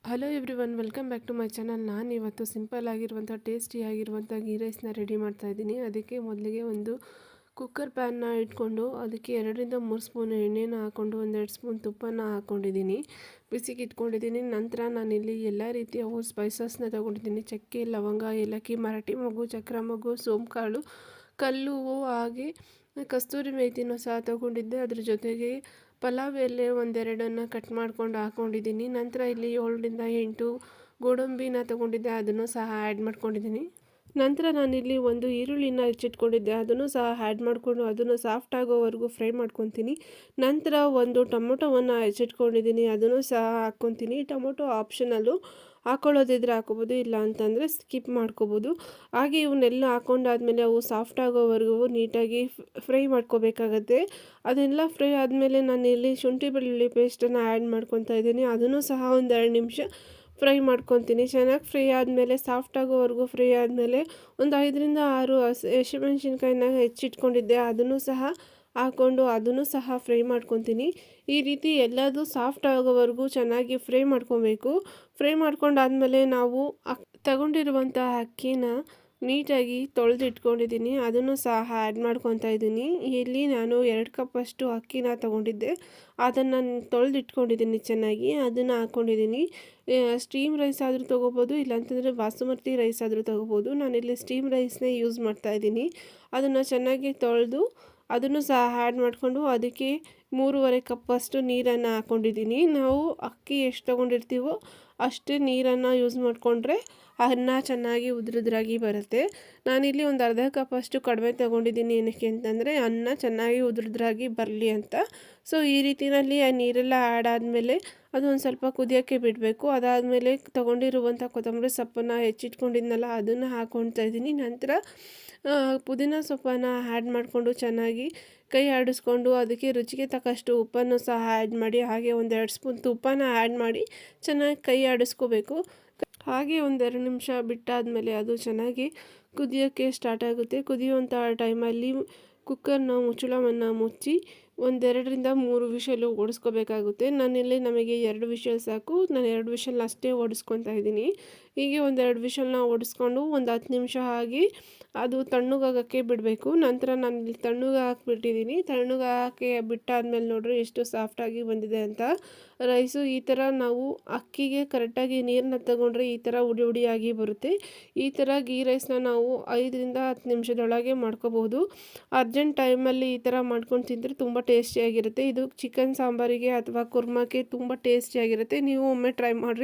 Hello everyone, welcome back to my channel. ನಾನು ಇವತ್ತು simple ಆಗಿರುವಂಥ ಟೇಸ್ಟಿಯಾಗಿರುವಂಥ ಗೀ ರೈಸ್ನ ರೆಡಿ ಮಾಡ್ತಾಯಿದ್ದೀನಿ. ಅದಕ್ಕೆ ಮೊದಲಿಗೆ ಒಂದು ಕುಕ್ಕರ್ ಪ್ಯಾನ್ನ ಇಟ್ಕೊಂಡು ಅದಕ್ಕೆ 2-3 ಸ್ಪೂನ್ ಎಣ್ಣೆನ ಹಾಕ್ಕೊಂಡು 1-2 ಸ್ಪೂನ್ ತುಪ್ಪನ ಹಾಕ್ಕೊಂಡಿದ್ದೀನಿ, ಬಿಸಿಗೆ ಇಟ್ಕೊಂಡಿದ್ದೀನಿ. ನಂತರ ನಾನಿಲ್ಲಿ ಎಲ್ಲ ರೀತಿಯ ಸ್ಪೈಸಸ್ನ ತೊಗೊಂಡಿದ್ದೀನಿ. ಚಕ್ಕೆ, ಲವಂಗ, ಏಲಕ್ಕಿ, ಮರಾಠಿ ಮೊಗ್ಗು, ಚಕ್ರ ಮೊಗ್ಗು, ಸೋಂಕಾಳು, ಕಲ್ಲುವು, ಹಾಗೆ ಕಸ್ತೂರಿ ಮೇಥಿನೂ ಸಹ ತೊಗೊಂಡಿದ್ದೆ. ಅದ್ರ ಜೊತೆಗೆ ಪಲಾವ್ ಎಲೆ ಒಂದೆರಡನ್ನು ಕಟ್ ಮಾಡ್ಕೊಂಡು ಹಾಕ್ಕೊಂಡಿದ್ದೀನಿ. ನಂತರ ಇಲ್ಲಿ 7-8 ಗೋಡಂಬಿನ ತೊಗೊಂಡಿದ್ದೆ, ಅದನ್ನು ಸಹ ಆ್ಯಡ್ ಮಾಡ್ಕೊಂಡಿದ್ದೀನಿ. ನಂತರ ನಾನಿಲ್ಲಿ ಒಂದು ಈರುಳ್ಳಿನ ಹೆಚ್ಚಿಟ್ಕೊಂಡಿದ್ದೆ, ಅದನ್ನು ಸಹ ಆ್ಯಡ್ ಮಾಡಿಕೊಂಡು ಅದನ್ನು ಸಾಫ್ಟ್ ಆಗೋವರೆಗೂ ಫ್ರೈ ಮಾಡ್ಕೊತೀನಿ. ನಂತರ ಒಂದು ಟೊಮೊಟೊವನ್ನು ಹೆಚ್ಚಿಟ್ಕೊಂಡಿದ್ದೀನಿ, ಅದನ್ನು ಸಹ ಹಾಕ್ಕೊತೀನಿ. ಟೊಮೊಟೊ ಆಪ್ಷನಲ್ಲು, ಹಾಕ್ಕೊಳ್ಳೋದಿದ್ರೆ ಹಾಕ್ಕೋಬೋದು, ಇಲ್ಲ ಅಂತಂದರೆ ಸ್ಕಿಪ್ ಮಾಡ್ಕೋಬೋದು. ಹಾಗೆ ಇವನ್ನೆಲ್ಲ ಹಾಕ್ಕೊಂಡಾದ್ಮೇಲೆ ಅವು ಸಾಫ್ಟ್ ಆಗೋವರೆಗೂ ನೀಟಾಗಿ ಫ್ರೈ ಮಾಡ್ಕೋಬೇಕಾಗತ್ತೆ. ಅದೆಲ್ಲ ಫ್ರೈ ಆದಮೇಲೆ ನಾನಿಲ್ಲಿ ಶುಂಠಿ ಬೆಳ್ಳುಳ್ಳಿ ಪೇಸ್ಟನ್ನು ಆ್ಯಡ್ ಮಾಡ್ಕೊತಾ ಇದ್ದೀನಿ. ಅದನ್ನು ಸಹ ಒಂದು 2 ನಿಮಿಷ ಫ್ರೈ ಮಾಡ್ಕೊತೀನಿ. ಚೆನ್ನಾಗಿ ಫ್ರೈ ಆದಮೇಲೆ ಸಾಫ್ಟ್ ಆಗೋವರೆಗೂ ಫ್ರೈ ಆದಮೇಲೆ ಒಂದು 5-6 ಹಸಿಮೆಣ್ಸಿನ್ಕಾಯಿನ ಹೆಚ್ಚಿಟ್ಕೊಂಡಿದ್ದೆ, ಅದನ್ನು ಸಹ ಹಾಕ್ಕೊಂಡು ಅದನ್ನು ಸಹ ಫ್ರೈ ಮಾಡ್ಕೊತೀನಿ. ಈ ರೀತಿ ಎಲ್ಲದೂ ಸಾಫ್ಟ್ ಆಗೋವರೆಗೂ ಚೆನ್ನಾಗಿ ಫ್ರೈ ಮಾಡ್ಕೊಬೇಕು. ಫ್ರೈ ಮಾಡ್ಕೊಂಡಾದ್ಮೇಲೆ ನಾವು ತಗೊಂಡಿರುವಂಥ ಅಕ್ಕಿನ ನೀಟಾಗಿ ತೊಳೆದಿಟ್ಕೊಂಡಿದ್ದೀನಿ, ಅದನ್ನು ಸಹ ಆ್ಯಡ್ ಮಾಡ್ಕೊತಾ ಇದ್ದೀನಿ. ಇಲ್ಲಿ ನಾನು 2 ಕಪ್ಪಷ್ಟು ಅಕ್ಕಿನ ತೊಗೊಂಡಿದ್ದೆ, ಅದನ್ನು ತೊಳೆದಿಟ್ಕೊಂಡಿದ್ದೀನಿ ಚೆನ್ನಾಗಿ, ಅದನ್ನು ಹಾಕ್ಕೊಂಡಿದ್ದೀನಿ. ಸ್ಟೀಮ್ ರೈಸ್ ಆದರೂ ತೊಗೋಬೋದು, ಇಲ್ಲಾಂತಂದರೆ ಬಾಸುಮತಿ ರೈಸ್ ಆದರೂ ತೊಗೋಬೋದು. ನಾನಿಲ್ಲಿ ಸ್ಟೀಮ್ ರೈಸ್ನೇ ಯೂಸ್ ಮಾಡ್ತಾಯಿದ್ದೀನಿ. ಅದನ್ನು ಚೆನ್ನಾಗಿ ತೊಳೆದು ಅದನ್ನು ಸಹ ಆ್ಯಡ್ ಮಾಡಿಕೊಂಡು ಅದಕ್ಕೆ 3.5 ಕಪ್ಪಷ್ಟು ನೀರನ್ನು ಹಾಕ್ಕೊಂಡಿದ್ದೀನಿ. ನಾವು ಅಕ್ಕಿ ಎಷ್ಟು ತೊಗೊಂಡಿರ್ತೀವೋ ಅಷ್ಟೇ ನೀರನ್ನು ಯೂಸ್ ಮಾಡಿಕೊಂಡ್ರೆ ಅನ್ನ ಚೆನ್ನಾಗಿ ಉದುರುದ್ರಾಗಿ ಬರುತ್ತೆ. ನಾನಿಲ್ಲಿ ಒಂದು ಅರ್ಧ ಕಪ್ಪಷ್ಟು ಕಡಿಮೆ ತೊಗೊಂಡಿದ್ದೀನಿ, ಏನಕ್ಕೆ ಅಂತಂದರೆ ಅನ್ನ ಚೆನ್ನಾಗಿ ಉದುರುದ್ರಾಗಿ ಬರಲಿ ಅಂತ. ಸೊ ಈ ರೀತಿಯಲ್ಲಿ ಆ ನೀರೆಲ್ಲ ಆ್ಯಡ್ ಆದಮೇಲೆ ಅದೊಂದು ಸ್ವಲ್ಪ ಕುದಿಯೋಕ್ಕೆ ಬಿಡಬೇಕು. ಅದಾದಮೇಲೆ ತೊಗೊಂಡಿರುವಂಥ ಕೊತ್ತಂಬರಿ ಸೊಪ್ಪನ್ನು ಹೆಚ್ಚಿಟ್ಕೊಂಡಿದ್ನಲ್ಲ, ಅದನ್ನು ಹಾಕ್ಕೊಳ್ತಾ ಇದ್ದೀನಿ. ನಂತರ ಪುದೀನ ಸೊಪ್ಪನ್ನು ಆ್ಯಡ್ ಮಾಡಿಕೊಂಡು ಚೆನ್ನಾಗಿ ಕೈ ಆಡಿಸ್ಕೊಂಡು ಅದಕ್ಕೆ ರುಚಿಗೆ ತಕ್ಕಷ್ಟು ಉಪ್ಪನ್ನು ಸಹ ಆ್ಯಡ್ ಮಾಡಿ, ಹಾಗೆ 1-2 ಸ್ಪೂನ್ ತುಪ್ಪನ ಆ್ಯಡ್ ಮಾಡಿ ಚೆನ್ನಾಗಿ ಕೈ ಆಡಿಸ್ಕೋಬೇಕು. ಹಾಗೆ 1-2 ನಿಮಿಷ ಬಿಟ್ಟಾದಮೇಲೆ ಅದು ಚೆನ್ನಾಗಿ ಕುದಿಯೋಕ್ಕೆ ಸ್ಟಾರ್ಟ್ ಆಗುತ್ತೆ. ಕುದಿಯುವಂಥ ಟೈಮಲ್ಲಿ ಕುಕ್ಕರ್ನ ಮುಚ್ಚಳವನ್ನು ಮುಚ್ಚಿ 1-2-3 ವಿಷಲು ಓಡಿಸ್ಕೋಬೇಕಾಗುತ್ತೆ. ನಾನಿಲ್ಲಿ ನಮಗೆ 2 ವಿಷಲ್ ಸಾಕು, ನಾನು 2 ವಿಷಲ್ ಅಷ್ಟೇ ಓಡಿಸ್ಕೊತಾ ಇದ್ದೀನಿ. ಹೀಗೆ 1-2 ವಿಷಲ್ನ ಓಡಿಸ್ಕೊಂಡು ಒಂದು 10 ನಿಮಿಷ ಆಗಿ ಅದು ತಣ್ಣಗಾಗೋಕ್ಕೆ ಬಿಡಬೇಕು. ನಂತರ ನಾನು ಇಲ್ಲಿ ತಣ್ಣಗೆ ಹಾಕಿಬಿಟ್ಟಿದ್ದೀನಿ. ತಣ್ಣಗೆ ಹಾಕಿ ಬಿಟ್ಟಾದ್ಮೇಲೆ ನೋಡ್ರಿ ಎಷ್ಟು ಸಾಫ್ಟಾಗಿ ಬಂದಿದೆ ಅಂತ ರೈಸು. ಈ ಥರ ನಾವು ಅಕ್ಕಿಗೆ ಕರೆಕ್ಟಾಗಿ ನೀರನ್ನ ತಗೊಂಡ್ರೆ ಈ ಥರ ಉಡಿ ಉಡಿಯಾಗಿ ಬರುತ್ತೆ. ಈ ಥರ ಗೀ ರೈಸ್ನ ನಾವು 5-10 ನಿಮಿಷದೊಳಗೆ ಮಾಡ್ಕೋಬಹುದು. ಅರ್ಜೆಂಟ್ ಟೈಮಲ್ಲಿ ಈ ಥರ ಮಾಡ್ಕೊಂಡು ತಿಂದರೆ ತುಂಬ ಟೇಸ್ಟಿಯಾಗಿರುತ್ತೆ. ಇದು ಚಿಕನ್ ಸಾಂಬಾರಿಗೆ ಅಥವಾ ಕುರ್ಮಕ್ಕೆ ತುಂಬ ಟೇಸ್ಟಿಯಾಗಿರುತ್ತೆ. ನೀವು ಒಮ್ಮೆ ಟ್ರೈ ಮಾಡಿರಿ.